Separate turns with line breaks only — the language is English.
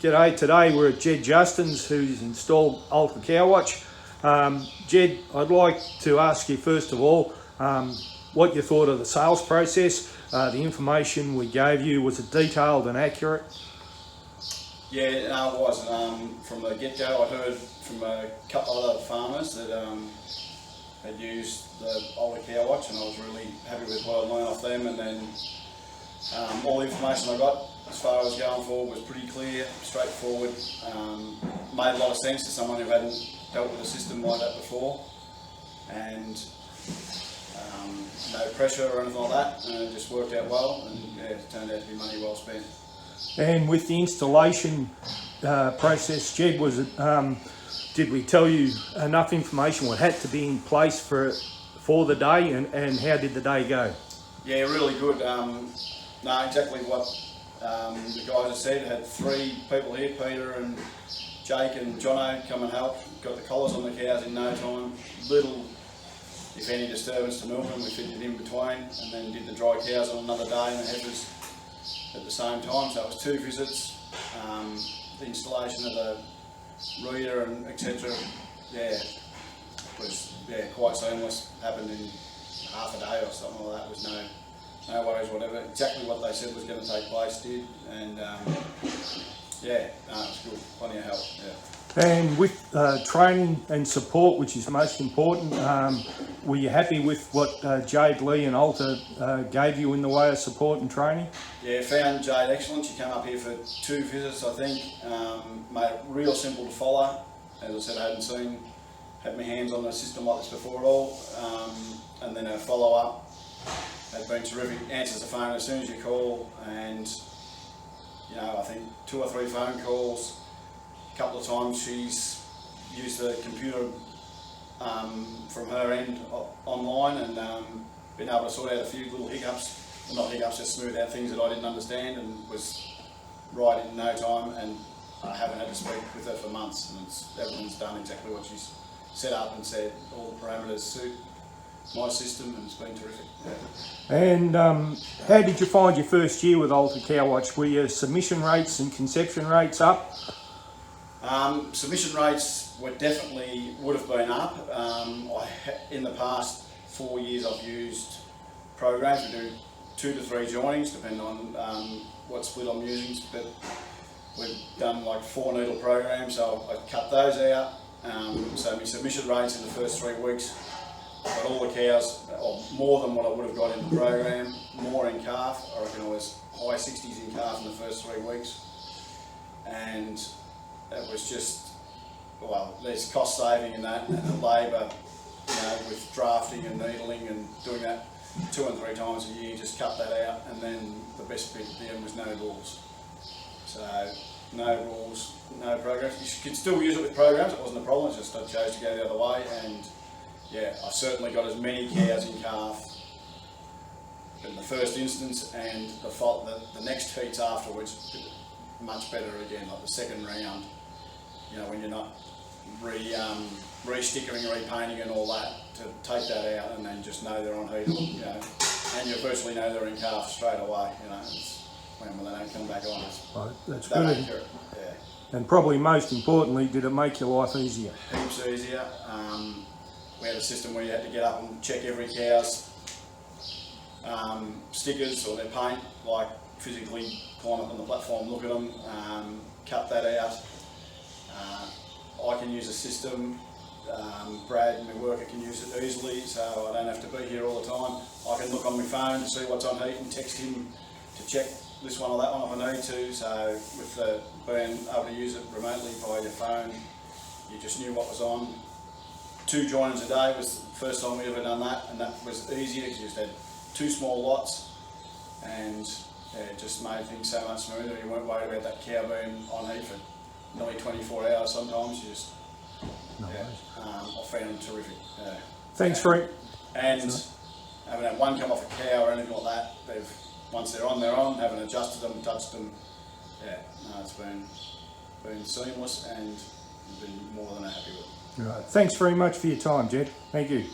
G'day, today we're at Ged Justin's, who's installed AltaCOW WATCH. Ged, I'd like to ask you first of all what you thought of the sales process. The information we gave you, was it detailed and accurate?
Yeah, no, it was. From the get-go I heard from a couple of other farmers that had used the AltaCOW WATCH, and I was really happy with what I learned off them. And then all the information I got as far as going forward was pretty clear, straightforward, made a lot of sense to someone who hadn't dealt with a system like that before, and no pressure or anything like that, and it just worked out well, and yeah, it turned out to be money well spent.
And with the installation process, Ged, was it, did we tell you enough information what had to be in place for the day, and how did the day go?
Yeah, really good. No, exactly what the guys had said. Had 3 people here, Peter and Jake and Jono, come and help. Got the collars on the cows in no time. Little, if any, disturbance to milking, we fitted it in between, and then did the dry cows on another day and the heifers at the same time. So it was 2 visits. The installation of the reader and etc. Yeah, was quite seamless. Happened in half a day or something like that. Was no worries, whatever. Exactly what they said was going to take place did, and yeah, no, it was good. Plenty of help. Yeah.
And with training and support, which is most important, were you happy with what Jade, Lee and Alta gave you in the way of support and training?
Yeah, found Jade excellent. She came up here for 2 visits, I think. Made it real simple to follow. As I said, I hadn't had my hands on a system like this before at all. And then her follow-up had been terrific. Answers the phone as soon as you call, and you know, I think 2 or 3 phone calls. A couple of times she's used the computer from her end online, and been able to sort out a few little hiccups, well, not hiccups, just smooth out things that I didn't understand, and was right in no time. And I haven't had to speak with her for months, and everything's done exactly what she's set up and said. All the parameters suit my system, and it's been terrific. Yeah.
And how did you find your first year with AltaCOW WATCH? Were your submission rates and conception rates up?
Submission rates would have been up. In the past 4 years I've used programs. We do 2 to 3 joinings depending on what split I'm using, but we've done like 4 needle programs, so I cut those out. So my submission rates in the first 3 weeks, got all the cows, or more than what I would have got in the program, more in calf. I reckon I was high 60s in calf in the first 3 weeks, and it was just, well, there's cost saving in that, and the labour, you know, with drafting and needling and doing that 2 and 3 times a year, just cut that out. And then the best bit at the end was no rules. So no rules, no programs. You could still use it with programs, it wasn't a problem, it's just I chose to go the other way. And yeah, I certainly got as many cows in calf in the first instance, and the next heats afterwards, much better again, like the second round, you know, when you're not re-stickering, repainting and all that, to take that out and then just know they're on heat, you know, and you virtually know they're in calf straight away, you know, when they don't come back on.
Right, that's
that
good.
accurate. Yeah.
And probably most importantly, did it make your life easier?
Heaps easier. We had a system where you had to get up and check every cow's stickers or their paint, like physically climb up on the platform, look at them, cut that out. I can use a system, Brad, my worker, can use it easily, so I don't have to be here all the time. I can look on my phone to see what's on heat and text him to check this one or that one if I need to. So with being able to use it remotely via your phone, you just knew what was on. 2 joinings a day was the first time we ever done that, and that was easier because you just had 2 small lots, and yeah, it just made things so much smoother. You weren't worried about that cow being on heat for nearly 24 hours sometimes. You just, I found them terrific. Yeah.
Thanks, Frank.
And haven't had one come off a cow or anything like that. Once they're on, haven't adjusted them, touched them. Yeah, no, it's been seamless, and been more than happy with it.
Right. Thanks very much for your time, Ged. Thank you.